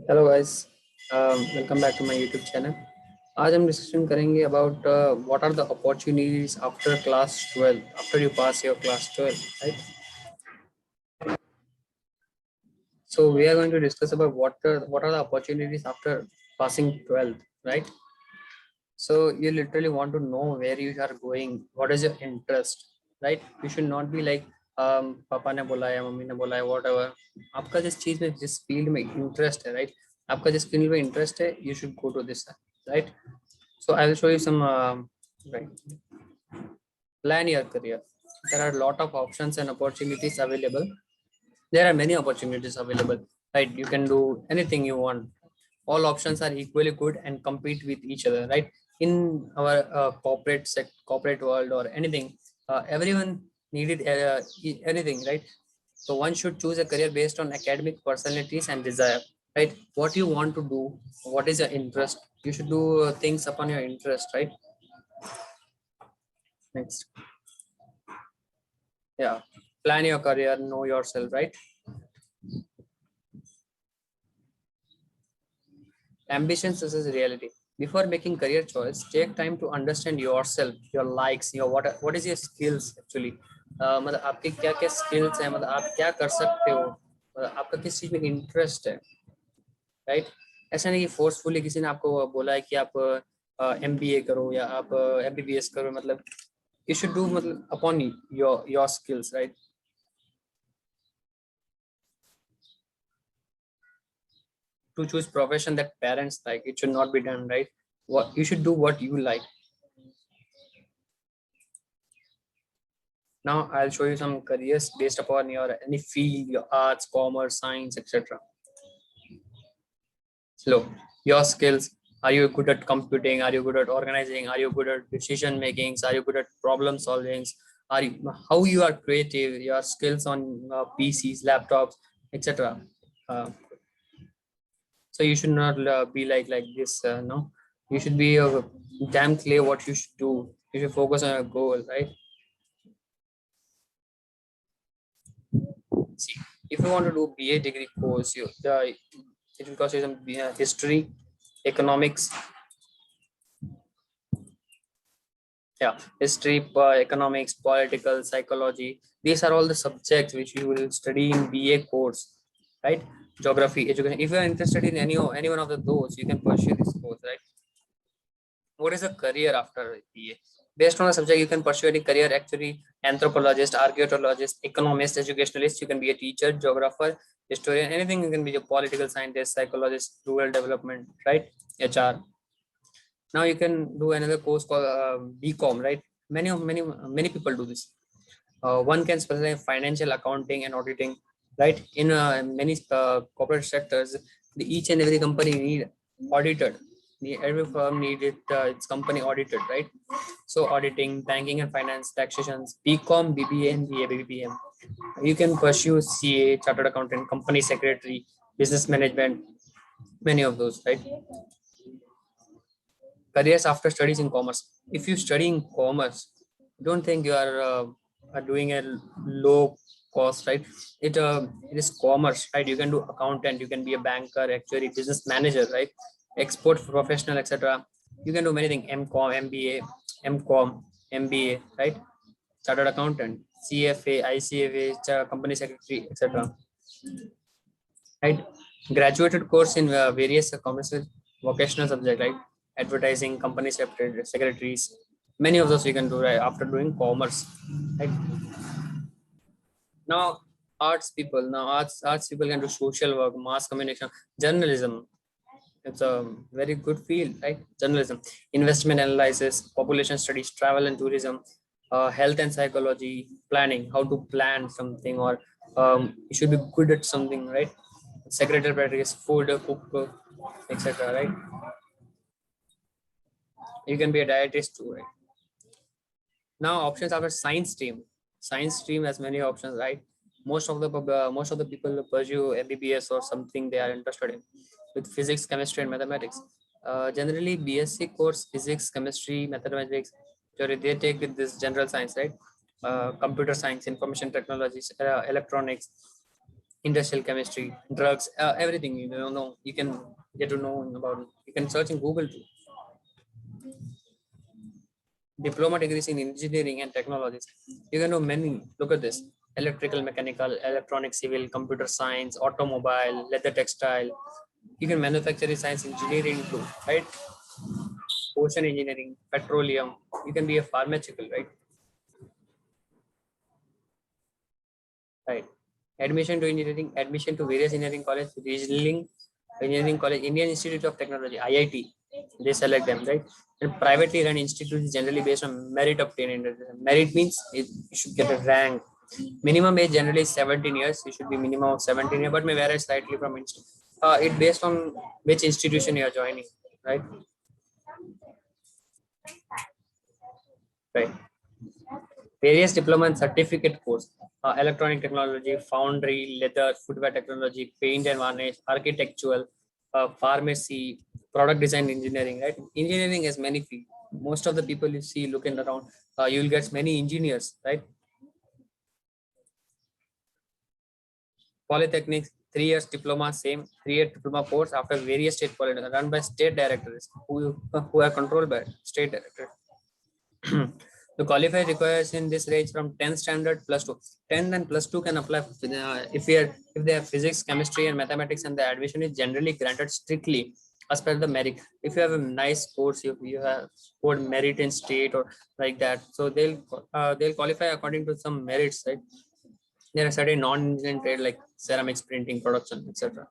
Hello guys, welcome back to my YouTube channel. आज हम discussion करेंगे about what are the opportunities after class 12, after you pass your class 12, right? So we are going to discuss about what are the opportunities after passing 12th, right? So you literally want to know where you are going, what is your interest, right? You should not be like पापा ने बोला या mummy ने बोला है whatever. आपका जिस चीज में जिस फील्ड में इंटरेस्ट है, राइट? आपका जिस फील्ड में इंटरेस्ट है, you should go to this, right? So I will show you some right. Plan your career. There are a lot of options and opportunities available. There are many opportunities available, right? You can do anything you want. All options are equally good and compete with each other, right? In our corporate world or anything, everyone needed anything, right? So one should choose a career based on academic personalities and desire, right? What you want to do, what is your interest, you should do things upon your interest, right? Next. Yeah, plan your career, know yourself, right? Ambitions versus reality. Before making career choice, take time to understand yourself, your likes, your what is your skills actually. मतलब आपके क्या क्या skills हैं, मतलब आप क्या कर सकते हो, मतलब आपका किस चीज में इंटरेस्ट है, राइट? ऐसा नहीं कि फोर्सफुली किसी ने आपको बोला है कि आप MBA करो या आप MBBS करो, मतलब you should do मतलब upon your skills, right? To choose profession that parents like, it should not be done, right? What you should do, what you like. Now I'll show you some careers based upon your any field, your arts, commerce, science, etc. So your skills. Are you good at computing? Are you good at organizing? Are you good at decision makings? Are you good at problem solving? Are you how you are creative? Your skills on PCs, laptops, etc. Uh, so you should not be like this. No, you should be damn clear what you should do. You should focus on your goal, right? See, if you want to do BA degree course, it will cost you some history, economics, yeah, history, economics, political, psychology. These are all the subjects which you will study in BA course, right? Geography, education. If you are interested in any one of those, you can pursue this course, right? What is a career after BA? Based on the subject, you can pursue any career. Actually, anthropologist, archaeologist, economist, educationalist. You can be a teacher, geographer, historian, anything. You can be a political scientist, psychologist, rural development, right? HR. Now you can do another course called BCom, right? Many people do this. One can specialize in financial accounting and auditing, right? In many corporate sectors, each and every company need audited. Every firm needed its company audited, right? So auditing, banking and finance, taxations, BCom, BBA, and BA, BBM. You can pursue CA, chartered accountant, company secretary, business management, many of those, right? Careers after studies in commerce. If you study in commerce, don't think you are doing a low cost, right? It is commerce, right? You can do accountant, you can be a banker, actually business manager, right? Export professional, etc. You can do many things. MCom, MBA, MCom, MBA, right? Chartered accountant, CFA, ICFA, company secretary, etc. Right? Graduated course in various commercial vocational subject, right? Advertising, company secretaries, many of those you can do right after doing commerce, right? Now arts people can do social work, mass communication, journalism. It's a very good field, right? Journalism, investment analysis, population studies, travel and tourism, health and psychology, planning, how to plan something, or you should be good at something, right? Secretary practice, food, cook, etc. Right? You can be a dietist too, right? Now options after science stream. Science stream has many options, right? Most of the people pursue MBBS or something they are interested in, with physics, chemistry, and mathematics. Generally, BSc course physics, chemistry, mathematics. They take with this general science, right? Computer science, information technologies, electronics, industrial chemistry, drugs, everything. You don't know, you can get to know about it. You can search in Google too. Diploma degrees in engineering and technologies. You can do many. Look at this: electrical, mechanical, electronic, civil, computer science, automobile, leather, textile. You can manufacturing science, engineering too, right? Ocean engineering, petroleum. You can be a pharmaceutical, right? Right. Admission to engineering, admission to various engineering college, regional engineering college, Indian Institute of Technology, IIT. They select them, right? And privately run institutes generally based on merit obtained. Merit means you should get a rank. Minimum age generally is 17 years. You should be minimum of 17 years, but may vary slightly from institute. It based on which institution you are joining, right? Right. Various diploma and certificate course, electronic technology, foundry, leather, footwear technology, paint and varnish, architectural, pharmacy, product design, engineering, right? Engineering has many fields. Most of the people you see looking around, you will get many engineers, right? Polytechnics, 3 years diploma, same 3 year diploma course after various state colleges run by state directors who are controlled by state directors. The qualify requires in this range from 10 standard plus 2. 10 and plus 2 can apply if they have physics, chemistry, and mathematics, and the admission is generally granted strictly as per the merit. If you have a nice course, if you have scored merit in state or like that, so they'll qualify according to some merits, right? There are certain non-engineering trade like ceramics, printing, production, etc.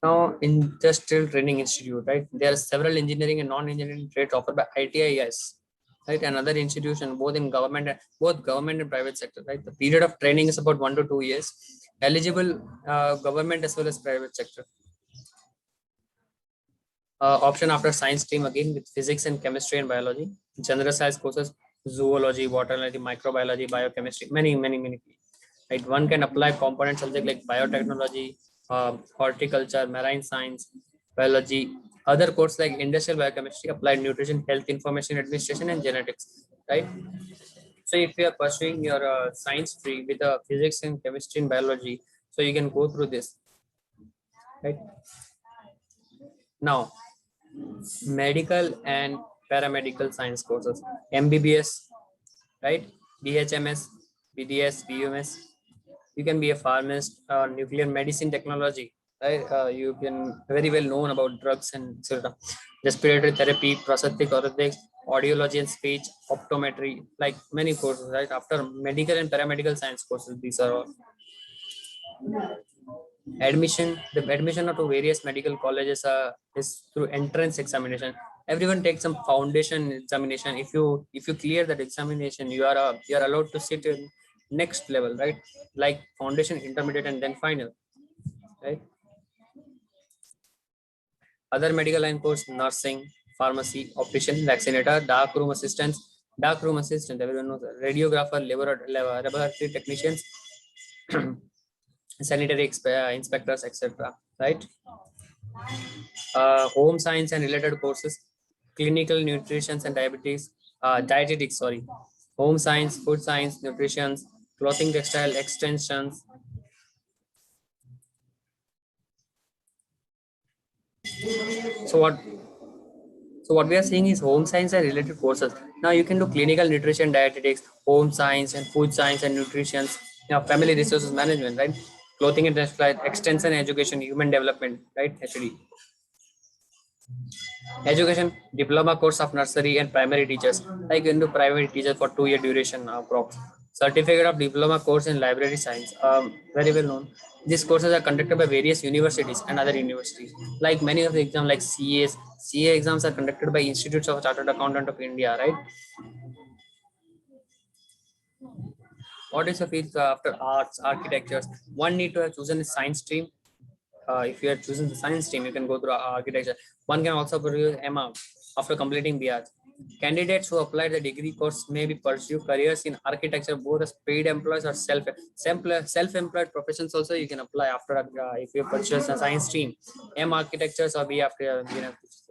Now, Industrial Training Institute, right? There are several engineering and non-engineering trades offered by ITIS, right? Another institution, both government and private sector, right? The period of training is about 1 to 2 years. Eligible government as well as private sector. Option after science stream again with physics and chemistry and biology. General science courses, zoology, botany, microbiology, biochemistry, many. Right? One can apply component subject like biotechnology, horticulture, marine science, biology. Other courses like industrial biochemistry, applied nutrition, health information administration, and genetics. Right. So if you are pursuing your science stream with physics and chemistry and biology, so you can go through this. Right. Now, medical and paramedical science courses, MBBS, right? BHMS, BDS, BUMS. You can be a pharmacist, nuclear medicine technology, right? You can very well known about drugs and etc. Respiratory therapy, prosthetic orthotics, audiology and speech, optometry, like many courses, right? After medical and paramedical science courses, these are all. The admission to various medical colleges is through entrance examination. Everyone takes some foundation examination. If you clear that examination, you are allowed to sit in next level, right? Like foundation, intermediate, and then final, right? Other medical line course: nursing, pharmacy, optician, vaccinator, dark room assistant, everyone knows that. Radiographer, laboratory technicians, sanitary inspectors, etc. Right? Home science and related courses: clinical nutrition and dietetics, sorry, home science, food science, nutrition, clothing, textile, extensions. So what we are seeing is home science and related courses. Now you can do clinical nutrition, dietetics, home science and food science and nutrition, family resources management, right? Clothing and textile, extension education, human development, right? HD. Education, diploma course of nursery and primary teachers. Like into private teachers for 2 year duration, approx. Certificate of diploma course in library science. Very well known. These courses are conducted by various universities and other universities. Like many of the exams, like CA exams are conducted by Institutes of Chartered Accountant of India, right? What is the field after arts, architectures? One need to have chosen a science stream. If you are choosing the science stream, you can go through architecture. One can also pursue MA after completing BR. Candidates who apply the degree course may be pursue careers in architecture, both as paid employees or self-employed professions. Also, you can apply after if you purchase a science stream, M architectures or B after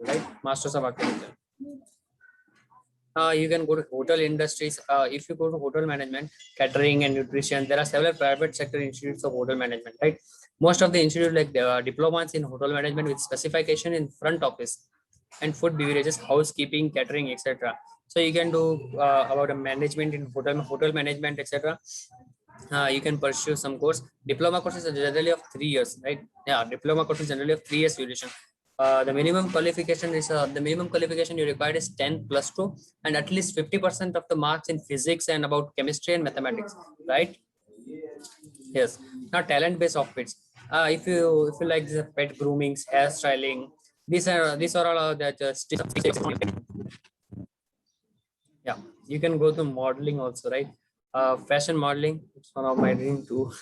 right, Masters of Architecture. You can go to hotel industries. If you go to hotel management, catering and nutrition, there are several private sector institutes of hotel management, right? Most of the institutes like diplomas in hotel management with specification in front office and food beverages, housekeeping, catering, etc. So you can do about a management in hotel management, etc. You can pursue some course. Diploma courses are generally of 3 years, right? Yeah, diploma courses generally of 3 years duration. The minimum qualification you required is 10 plus 2 and at least 50% of the marks in physics and about chemistry and mathematics, right? Yes. Now talent based outfits. If you like the pet grooming, hair styling, these are all that yeah, you can go to modeling also, right? Fashion modeling, it's one of my dream too.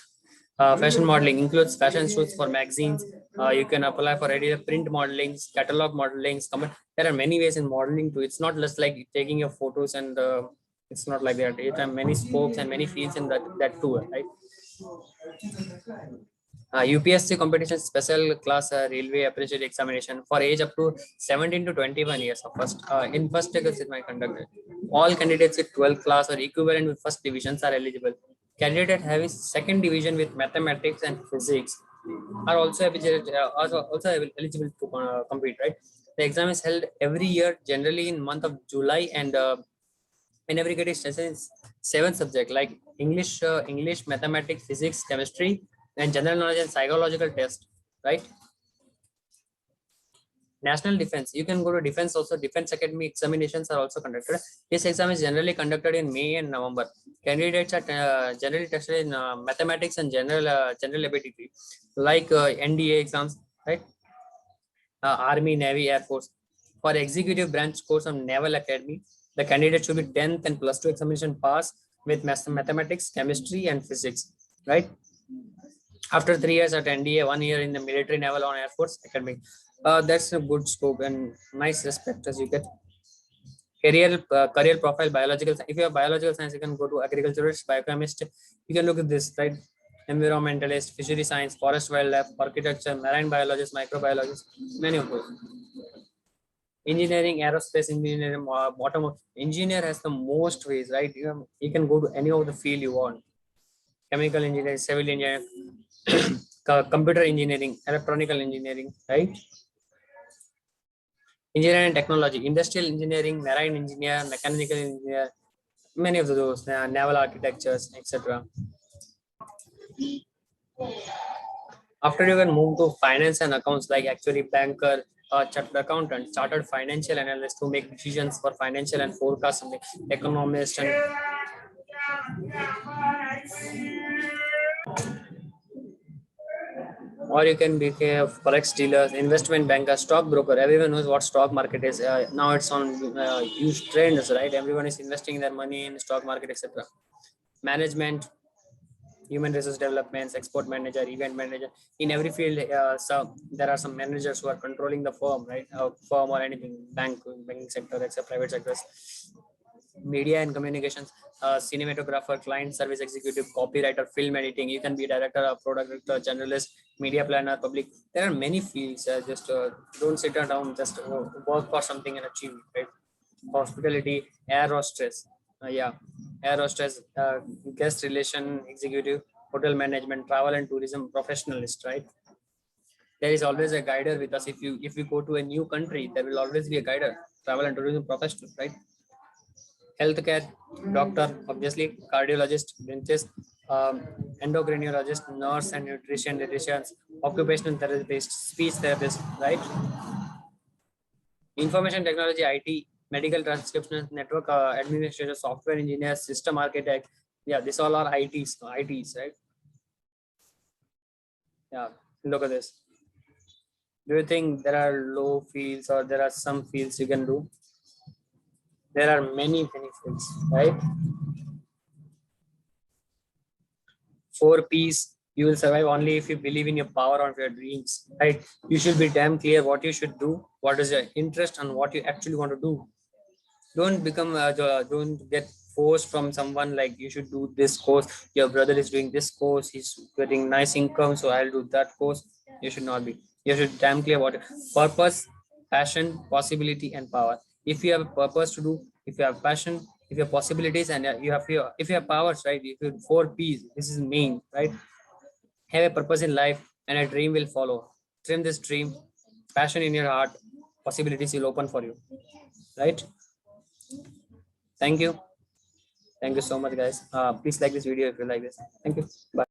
Fashion modeling includes fashion shoots for magazines. You can apply for any print modelings, catalog modelings. There are many ways in modeling too. It's not just like taking your photos and it's not like that. It has many scopes and many fields in that too, right? UPSC competition special class railway appreciate examination for age up to 17 to 21 years of in first degree my conducted. All candidates with 12th class or equivalent with first divisions are eligible. Candidate having second division with mathematics and physics are also eligible to compete, right? The exam is held every year, generally in month of July, and in every grade is seven subject like English, mathematics, physics, chemistry, and general knowledge and psychological test, right? National defense. You can go to defense also. Defense academy examinations are also conducted. This exam is generally conducted in May and November. Candidates are generally tested in mathematics and general ability, like NDA exams, right? Army, Navy, Air Force. For executive branch course of Naval Academy, the candidate should be 10th and plus 2 examination pass with mathematics, chemistry, and physics, right? After 3 years at NDA, 1 year in the military, naval, or Air Force Academy. That's a good scope and nice respect as you get. Career profile, biological. If you have biological science, you can go to agriculturist, biochemist. You can look at this, right? Environmentalist, fishery science, forest wildlife, architecture, marine biologist, microbiologist, many of those. Engineering, aerospace engineering, bottom engineer has the most ways, right? You can go to any of the field you want. Chemical engineering, civil engineering, computer engineering, electronical engineering, right? Engineering and technology, industrial engineering, marine engineer, mechanical engineer, many of those, naval architectures, etc. After you can move to finance and accounts like actuary, banker, chartered accountant, chartered financial analyst who make decisions for financial and forecasting, economist, and or you can be a forex dealer, investment banker, stock broker. Everyone knows what stock market is. Now it's on huge trends, right? Everyone is investing their money in stock market, etc. Management, human resource developments, export manager, event manager. In every field, there are some managers who are controlling the firm, right? Firm or anything, banking sector, etc. Private sectors. Media and communications, cinematographer, client service executive, copywriter, film editing. You can be director, product director, journalist, media planner, public. There are many fields. Just don't sit down, just work for something and achieve it, right? Hospitality, air hostess. Yeah, air hostess, guest relation executive, hotel management, travel and tourism professionalist, right? There is always a guider with us. If you go to a new country, there will always be a guider, travel and tourism professional, right? Healthcare, doctor, obviously, cardiologist, dentist, endocrinologist, nurse and nutrition dietitians, occupational therapist, speech therapist, right? Information technology, IT, medical transcription, network administrator, software engineer, system architect. Yeah, these all are ITs, right? Yeah, look at this. Do you think there are low fields or there are some fields you can do? There are many fields, right? 4 P's. You will survive only if you believe in your power of your dreams, right? You should be damn clear what you should do, what is your interest, and what you actually want to do. Don't get forced from someone like you should do this course. Your brother is doing this course, he's getting nice income, so I'll do that course. You should not be. You should damn clear what purpose, passion, possibility, and power. If you have a purpose to do, if you have passion, if you have possibilities, and you have your, if you have powers, right? If you have 4 P's, this is main, right? Have a purpose in life, and a dream will follow. Trim this dream, passion in your heart, possibilities will open for you, right? Thank you. Thank you so much, guys. Please like this video if you like this. Thank you. Bye.